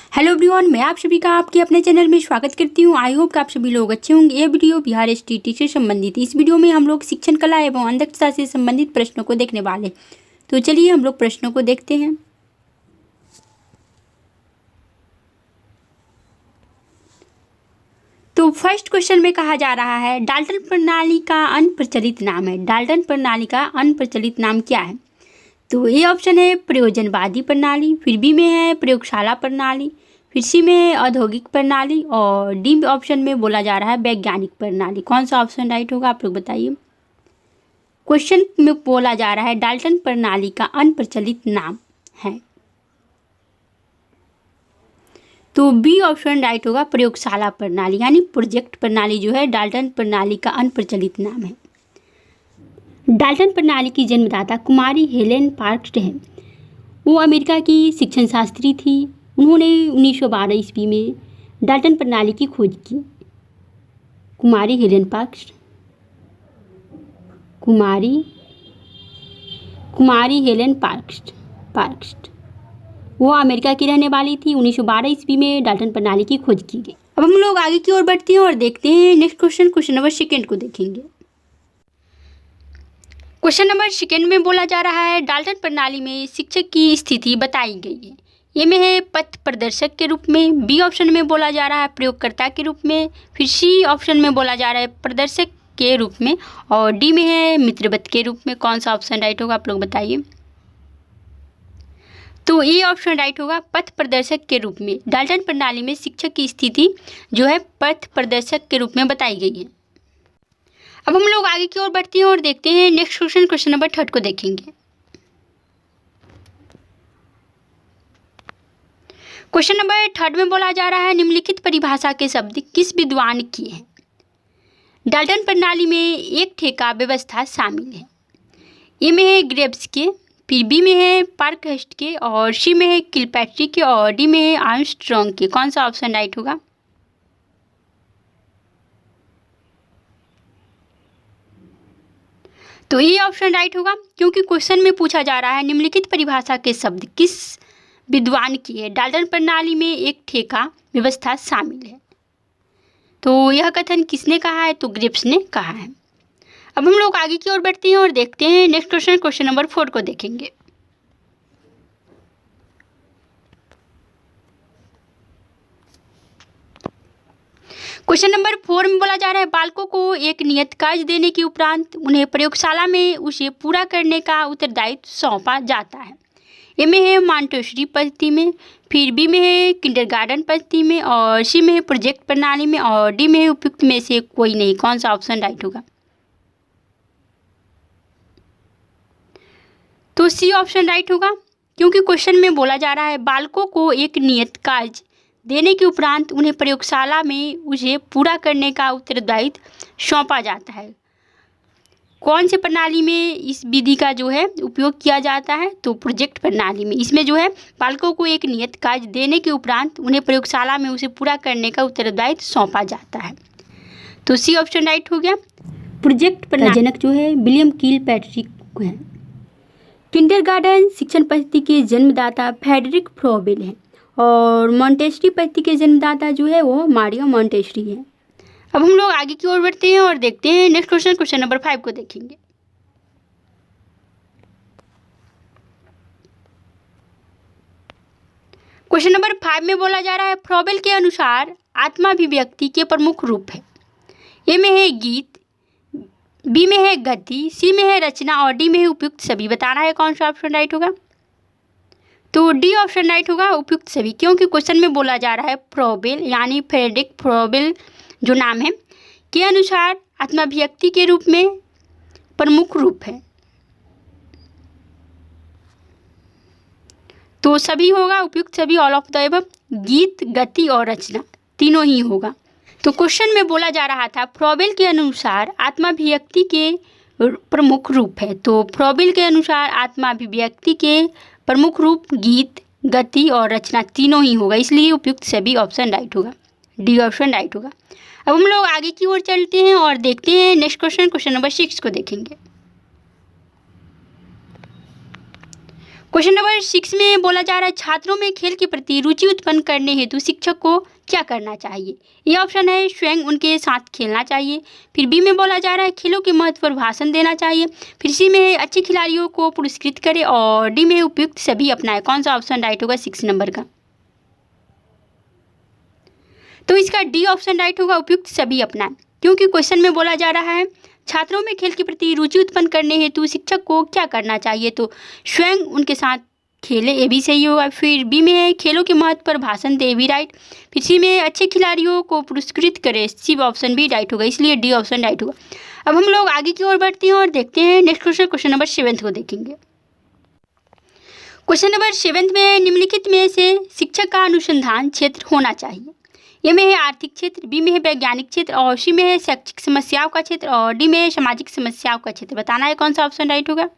Hello everyone, मैं आप सभी का आपके अपने चैनल में स्वागत करती हूं। आई होप कि आप सभी लोग अच्छे होंगे। ये वीडियो बिहार एसटीईटी से संबंधित। इस वीडियो में हम लोग शिक्षण कला एवं अध्यक्षता से संबंधित प्रश्नों को देखने वाले। तो चलिए हम लोग प्रश्नों को देखते हैं। तो फर्स्ट क्वेश्चन में कहा जा रहा है, डाल्टन प्रणाली का अनप्रचलित नाम है। डाल्टन प्रणाली का अनप्रचलित नाम क्या है? तो ए ऑप्शन है प्रयोजनवादी प्रणाली, फिर बी में है प्रयोगशाला प्रणाली, फिर सी में है औद्योगिक प्रणाली और डी ऑप्शन में बोला जा रहा है वैज्ञानिक प्रणाली। कौन सा ऑप्शन राइट होगा आप लोग बताइए। क्वेश्चन में बोला जा रहा है डाल्टन प्रणाली का अनप्रचलित नाम है, तो बी ऑप्शन राइट होगा प्रयोगशाला प्रणाली, यानी प्रोजेक्ट प्रणाली जो है डाल्टन प्रणाली का अनप्रचलित नाम है। डाल्टन प्रणाली की जन्मदाता कुमारी हेलेन पार्क्स है। वो अमेरिका की शिक्षण शास्त्री थी। उन्होंने 1912 ईस्वी में डाल्टन प्रणाली की खोज की। कुमारी हेलेन पार्क्स, कुमारी हेलेन पार्क्स वो अमेरिका की रहने वाली थी। 1912 ईस्वी में डाल्टन प्रणाली की खोज की गई। अब हम लोग आगे की ओर बढ़ते हैं और देखते हैं नेक्स्ट क्वेश्चन नंबर सेकेंड को देखेंगे। क्वेश्चन नंबर सेकेंड में बोला जा रहा है डाल्टन प्रणाली में शिक्षक की स्थिति बताई गई है। ए में है पथ प्रदर्शक के रूप में, बी ऑप्शन में बोला जा रहा है प्रयोगकर्ता के रूप में, फिर सी ऑप्शन में बोला जा रहा है प्रदर्शक के रूप में और डी में है मित्रवत के रूप में। कौन सा ऑप्शन राइट होगा आप लोग बताइए। तो ए ऑप्शन राइट होगा पथ प्रदर्शक के रूप में। डाल्टन प्रणाली में शिक्षक की स्थिति जो है पथ प्रदर्शक के रूप में बताई गई है। अब हम लोग आगे की ओर बढ़ते हैं और देखते हैं नेक्स्ट क्वेश्चन नंबर थर्ड को देखेंगे। क्वेश्चन नंबर थर्ड में बोला जा रहा है निम्नलिखित परिभाषा के शब्द किस विद्वान की है? डाल्टन प्रणाली में एक ठेका व्यवस्था शामिल है। ए में है ग्रेव्स के, फिर बी में है पार्कहर्स्ट के और सी में है किलपैट्रिक के और डी में है आर्मस्ट्रॉन्ग के। कौन सा ऑप्शन राइट होगा? तो ये ऑप्शन राइट होगा, क्योंकि क्वेश्चन में पूछा जा रहा है निम्नलिखित परिभाषा के शब्द किस विद्वान की है। डाल्टन प्रणाली में एक ठेका व्यवस्था शामिल है, तो यह कथन किसने कहा है? तो ग्रेव्स ने कहा है। अब हम लोग आगे की ओर बढ़ते हैं और देखते हैं नेक्स्ट क्वेश्चन नंबर 4 को देखेंगे। क्वेश्चन नंबर 4 में बोला जा रहा है बालकों को एक नियत कार्य देने के उपरांत उन्हें प्रयोगशाला में उसे पूरा करने का उत्तरदायित्व सौंपा जाता है। ए में है मॉन्टेसरी पद्धति में, फिर बी में है किंडरगार्टन पद्धति में और सी में है प्रोजेक्ट प्रणाली में और डी में है उपयुक्त में से कोई नहीं। कौन सा ऑप्शन राइट होगा? तो सी ऑप्शन राइट होगा, क्योंकि क्वेश्चन में बोला जा रहा है बालकों को एक नियत कार्य देने के उपरांत उन्हें प्रयोगशाला में उसे पूरा करने का उत्तरदायित्व सौंपा जाता है। कौन से प्रणाली में इस विधि का जो है उपयोग किया जाता है? तो प्रोजेक्ट प्रणाली में। इसमें जो है बालकों को एक नियत कार्य देने के उपरांत उन्हें प्रयोगशाला में उसे पूरा करने का उत्तरदायित्व सौंपा जाता है। तो सी ऑप्शन राइट हो गया। प्रोजेक्ट प्रणाली जनक जो है विलियम किलपैट्रिक है। किंडरगार्टन शिक्षण पद्धति के जन्मदाता फ्रेडरिक फ्रोबेल है और मॉन्टेसरी पद्धति के जन्मदाता जो है वो मारिया मॉन्टेसरी है। अब हम लोग आगे की ओर बढ़ते हैं और देखते हैं नेक्स्ट क्वेश्चन नंबर 5 को देखेंगे। क्वेश्चन नंबर 5 में बोला जा रहा है फ्रोबेल के अनुसार आत्माभिव्यक्ति के प्रमुख रूप है। ए में है गीत, बी में है गति, सी में है रचना और डी में है उपयुक्त सभी। बताना है कौन सा ऑप्शन राइट होगा। तो डी ऑप्शन राइट होगा उपयुक्त सभी, क्योंकि क्वेश्चन में बोला जा रहा है फ्रोबेल यानी फ्रेडरिक फ्रोबेल जो नाम है के अनुसार आत्माभिव्यक्ति के रूप में प्रमुख रूप है, तो सभी होगा उपयुक्त सभी, ऑल ऑफ द एबव। गीत, गति और रचना तीनों ही होगा। तो क्वेश्चन में बोला जा रहा था फ्रोबेल के अनुसार आत्माभिव्यक्ति के प्रमुख रूप है, तो फ्रोबेल के अनुसार आत्माभिव्यक्ति के प्रमुख रूप गीत, गति और रचना तीनों ही होगा, इसलिए उपयुक्त सभी ऑप्शन राइट होगा, डी ऑप्शन राइट होगा। अब हम लोग आगे की ओर चलते हैं और देखते हैं नेक्स्ट क्वेश्चन नंबर 6 को देखेंगे। क्वेश्चन नंबर 6 में बोला जा रहा है छात्रों में खेल के प्रति रुचि उत्पन्न करने हेतु शिक्षक को क्या करना चाहिए। ये ऑप्शन है स्वयं उनके साथ खेलना चाहिए। फिर बी में बोला जा रहा है खेलों के महत्व पर भाषण देना चाहिए। फिर सी में है अच्छे खिलाड़ियों को पुरस्कृत करे और डी में उपयुक्त सभी अपनाए। कौन सा ऑप्शन राइट होगा 6 नंबर का? तो इसका डी ऑप्शन राइट होगा, उपयुक्त सभी अपनाए, क्योंकि क्वेश्चन में बोला जा रहा है छात्रों में खेल के प्रति रुचि उत्पन्न करने हेतु शिक्षक को क्या करना चाहिए, तो स्वयं उनके साथ खेले, ये भी सही होगा। फिर बी में है खेलों के महत्व पर भाषण दे, भी राइट। फिर सी में है अच्छे खिलाड़ियों को पुरस्कृत करे, सी ऑप्शन भी राइट होगा, इसलिए डी ऑप्शन राइट होगा। अब हम लोग आगे की ओर बढ़ते हैं और देखते हैं नेक्स्ट क्वेश्चन, क्वेश्चन नंबर 7 को देखेंगे। क्वेश्चन नंबर 7 में निम्नलिखित में से शिक्षक का अनुसंधान क्षेत्र होना चाहिए। ए में है आर्थिक क्षेत्र, बी में है वैज्ञानिक क्षेत्र और सी में है शैक्षिक समस्याओं का क्षेत्र और डी में है सामाजिक समस्याओं का क्षेत्र। बताना है कौन सा ऑप्शन राइट होगा।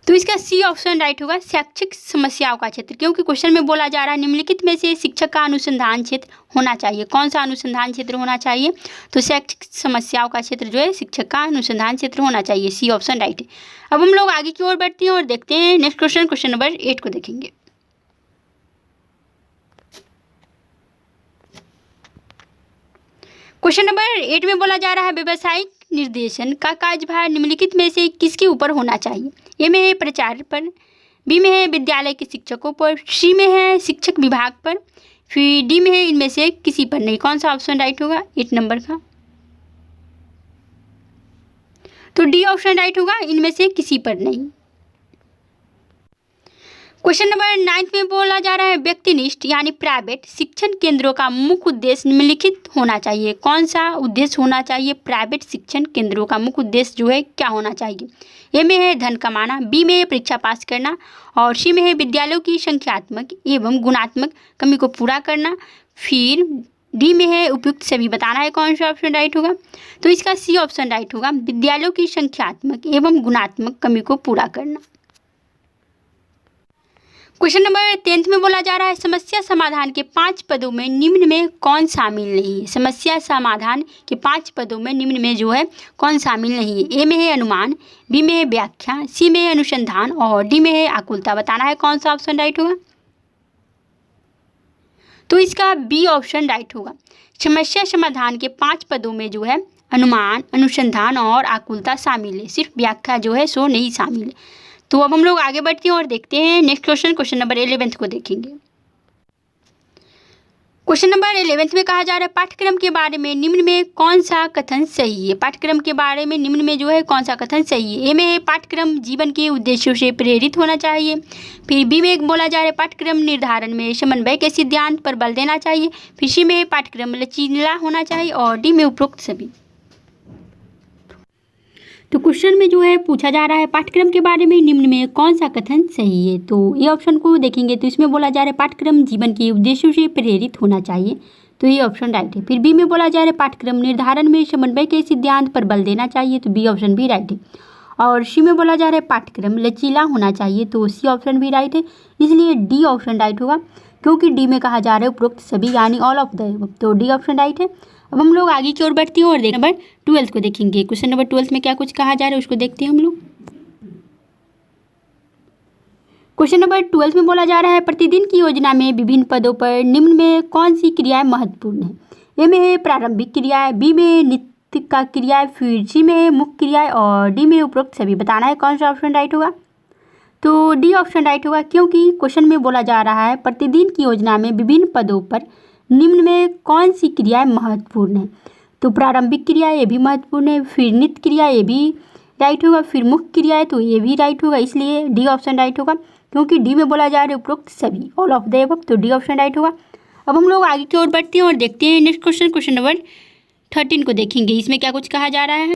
तो इसका सी ऑप्शन राइट होगा, शैक्षिक समस्याओं का क्षेत्र, क्योंकि क्वेश्चन में बोला जा रहा है निम्नलिखित में से शिक्षक का अनुसंधान क्षेत्र होना चाहिए। कौन सा अनुसंधान क्षेत्र होना चाहिए, तो शैक्षिक समस्याओं का क्षेत्र जो है शिक्षक का अनुसंधान क्षेत्र होना चाहिए, सी ऑप्शन राइट है। अब हम लोग आगे की ओर बढ़ते हैं और देखते हैं नेक्स्ट क्वेश्चन, क्वेश्चन नंबर 8 को देखेंगे। क्वेश्चन नंबर 8 में बोला जा रहा है व्यवसायिक निर्देशन का कार्यभार निम्नलिखित में से किसके ऊपर होना चाहिए। ए में है प्राचार्य पर, बी में है विद्यालय के शिक्षकों पर, सी में है शिक्षक विभाग पर, फिर डी में है इनमें से किसी पर नहीं। कौन सा ऑप्शन राइट होगा 8 नंबर का, तो डी ऑप्शन राइट होगा, इनमें से किसी पर नहीं। क्वेश्चन नंबर 9 में बोला जा रहा है व्यक्तिनिष्ठ यानी प्राइवेट शिक्षण केंद्रों का मुख्य उद्देश्य निम्नलिखित होना चाहिए। कौन सा उद्देश्य होना चाहिए, प्राइवेट शिक्षण केंद्रों का मुख्य उद्देश्य जो है क्या होना चाहिए। ए में है धन कमाना, बी में है परीक्षा पास करना और सी में है विद्यालयों की संख्यात्मक एवं गुणात्मक कमी को पूरा करना, फिर डी में है उपयुक्त सभी। बताना है कौन सा ऑप्शन राइट होगा, तो इसका सी ऑप्शन राइट होगा, विद्यालयों की संख्यात्मक एवं गुणात्मक कमी को पूरा करना। क्वेश्चन नंबर 10 में बोला जा रहा है समस्या समाधान के 5 पदों में निम्न में कौन शामिल नहीं है। समस्या समाधान के 5 पदों में निम्न में जो है कौन शामिल नहीं है। ए में है अनुमान, बी में है व्याख्या, सी में है अनुसंधान और डी में है आकुलता। बताना है कौन सा ऑप्शन राइट होगा, तो इसका बी ऑप्शन राइट होगा। समस्या समाधान के 5 पदों में जो है अनुमान, अनुसंधान और आकुलता शामिल है, सिर्फ व्याख्या जो है सो नहीं शामिल है। तो अब हम लोग आगे बढ़ते हैं और देखते हैं नेक्स्ट क्वेश्चन, क्वेश्चन नंबर 11 को देखेंगे। क्वेश्चन नंबर 11 में कहा जा रहा है पाठ्यक्रम के बारे में निम्न में कौन सा कथन सही है। पाठ्यक्रम के बारे में निम्न में जो है कौन सा कथन सही है। ए में है पाठ्यक्रम जीवन के उद्देश्यों से प्रेरित होना चाहिए, फिर बी में बोला जा रहा है पाठ्यक्रम निर्धारण में समन्वय के सिद्धांत पर बल देना चाहिए, फिर सी में पाठ्यक्रम लचीला होना चाहिए और डी में उपरोक्त सभी। तो क्वेश्चन में जो है पूछा जा रहा है पाठ्यक्रम के बारे में निम्न में कौन सा कथन सही है। तो ये ऑप्शन को देखेंगे तो इसमें बोला जा रहा है पाठ्यक्रम जीवन के उद्देश्यों से प्रेरित होना चाहिए, तो ये ऑप्शन राइट है। फिर बी में बोला जा रहा है पाठ्यक्रम निर्धारण में समन्वय के सिद्धांत पर बल देना चाहिए, तो बी ऑप्शन भी राइट है। और सी में बोला जा रहा है पाठ्यक्रम लचीला होना चाहिए, तो सी ऑप्शन भी राइट है, इसलिए डी ऑप्शन राइट होगा, क्योंकि डी में कहा जा रहा है उपरोक्त सभी यानी ऑल ऑफ द, तो डी ऑप्शन राइट है। अब हम लोग आगे की ओर बढ़ते हैं और नंबर 12 को देखेंगे। क्वेश्चन नंबर 12 में क्या कुछ कहा जा रहा है उसको देखते हैं हम लोग। क्वेश्चन नंबर 12 में बोला जा रहा है प्रतिदिन की योजना में विभिन्न पदों पर निम्न में कौन सी क्रियाएं महत्वपूर्ण है। ए में है प्रारंभिक क्रियाएं, बी में नित्य का क्रियाएं, फिर सी में मुख्य क्रियाएं और डी में उपरोक्त सभी। बताना है कौन सा ऑप्शन राइट होगा, तो डी ऑप्शन राइट होगा, क्योंकि क्वेश्चन में बोला जा रहा है प्रतिदिन की योजना में विभिन्न पदों पर निम्न में कौन सी क्रियाएं महत्वपूर्ण है। तो प्रारंभिक क्रिया ये भी महत्वपूर्ण है, फिर नित्य क्रिया ये भी राइट होगा, फिर मुख्य क्रिया है तो ये भी राइट होगा, इसलिए डी ऑप्शन राइट होगा, क्योंकि डी में बोला जा रहा है उपरोक्त सभी ऑल ऑफ द अबव, तो डी ऑप्शन राइट होगा। अब हम लोग आगे की ओर बढ़ते हैं और देखते हैं नेक्स्ट क्वेश्चन, क्वेश्चन नंबर 13 को देखेंगे। इसमें क्या कुछ कहा जा रहा है।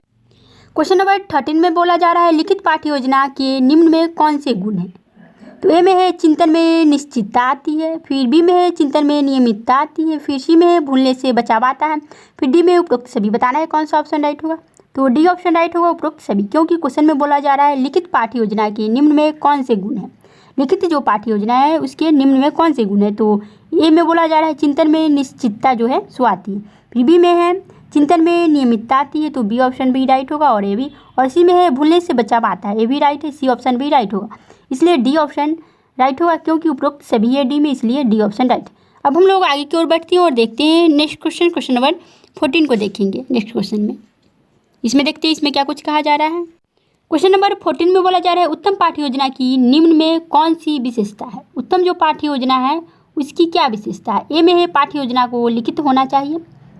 क्वेश्चन नंबर 13 में बोला जा रहा है लिखित पाठ्य योजना के निम्न में कौन से गुण हैं। तो ए में है चिंतन में निश्चितता आती है, फिर बी में है चिंतन में नियमितता आती है, फिर सी में है भूलने से बचाव आता है, फिर डी में उपरोक्त सभी। बताना है कौन सा ऑप्शन राइट होगा, तो डी ऑप्शन राइट होगा उपरोक्त सभी, क्योंकि क्वेश्चन में बोला जा रहा है लिखित पाठ्य योजना के निम्न में कौन से गुण है। लिखित जो पाठ्य योजना है उसके निम्न में कौन से गुण है, तो ए में बोला जा रहा है चिंतन में निश्चितता जो है सो आती है, फिर बी में है चिंतन में नियमितता आती है, तो बी ऑप्शन भी राइट होगा और ए भी। और सी में है भूलने से बचा पाता है, ए भी राइट है, सी ऑप्शन भी राइट होगा, इसलिए डी ऑप्शन राइट होगा, क्योंकि उपरोक्त सभी है डी में, इसलिए डी ऑप्शन राइट। अब हम लोग आगे की ओर बढ़ते हैं और देखते हैं नेक्स्ट क्वेश्चन, क्वेश्चन नंबर 14 को देखेंगे नेक्स्ट क्वेश्चन में। इसमें देखते हैं इसमें क्या कुछ कहा जा रहा है। क्वेश्चन नंबर 14 में बोला जा रहा है उत्तम पाठ्य योजना की निम्न में कौन सी विशेषता है। उत्तम जो पाठ्य योजना है उसकी क्या विशेषता है। ए में है पाठ्य योजना को लिखित होना चाहिए,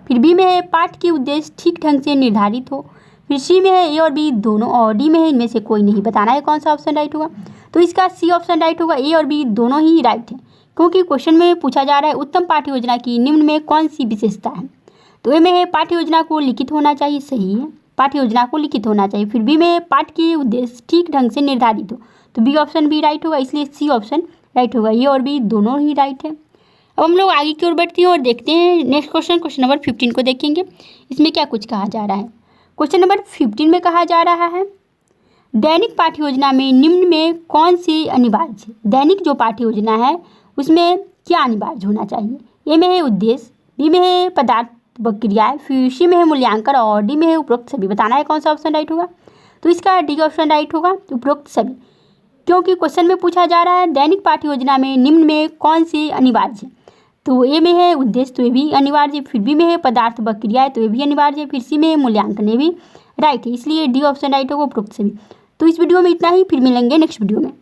फिर बी में है पाठ के उद्देश्य ठीक ढंग से निर्धारित हो, फिर सी में है ए और बी दोनों, और डी में है इनमें से कोई नहीं। बताना है कौन सा ऑप्शन राइट होगा। तो इसका सी ऑप्शन राइट होगा, ए और बी दोनों ही राइट है, क्योंकि क्वेश्चन में पूछा जा रहा है उत्तम पाठ्य योजना की निम्न में कौन सी विशेषता है। तो ए में है पाठ्य योजना को लिखित होना चाहिए, सही है, पाठ्य योजना को लिखित होना चाहिए। फिर बी में पाठ के उद्देश्य ठीक ढंग से निर्धारित हो, तो बी ऑप्शन भी राइट होगा, इसलिए सी ऑप्शन राइट होगा। ए और बी दोनों ही राइट है। अब हम लोग आगे की ओर बढ़ते हैं और देखते हैं नेक्स्ट क्वेश्चन, क्वेश्चन नंबर 15 को देखेंगे। इसमें क्या कुछ कहा जा रहा है। क्वेश्चन नंबर 15 में कहा जा रहा है दैनिक पाठ्य योजना में निम्न में कौन सी अनिवार्य है। दैनिक जो पाठ्य योजना है उसमें क्या अनिवार्य होना चाहिए। ए में है उद्देश्य, बी में है पदार्थ व क्रियाएं, फिर सी में है मूल्यांकन और डी में है उपरोक्त सभी। बताना है कौन सा ऑप्शन राइट होगा। तो इसका डी ऑप्शन राइट होगा, उपरोक्त सभी, क्योंकि क्वेश्चन में पूछा जा रहा है दैनिक पाठ्य योजना में निम्न में कौन सी अनिवार्य है। तो ए में है उद्देश्य, तो ये भी अनिवार्य है, फिर बी में है पदार्थ व क्रियाएं, तो ये भी अनिवार्य है, फिर सी में है मूल्यांकन, ये भी राइट है, इसलिए डी ऑप्शन राइट होगा, उपरोक्त सभी। तो इस वीडियो में इतना ही, फिर मिलेंगे नेक्स्ट वीडियो में।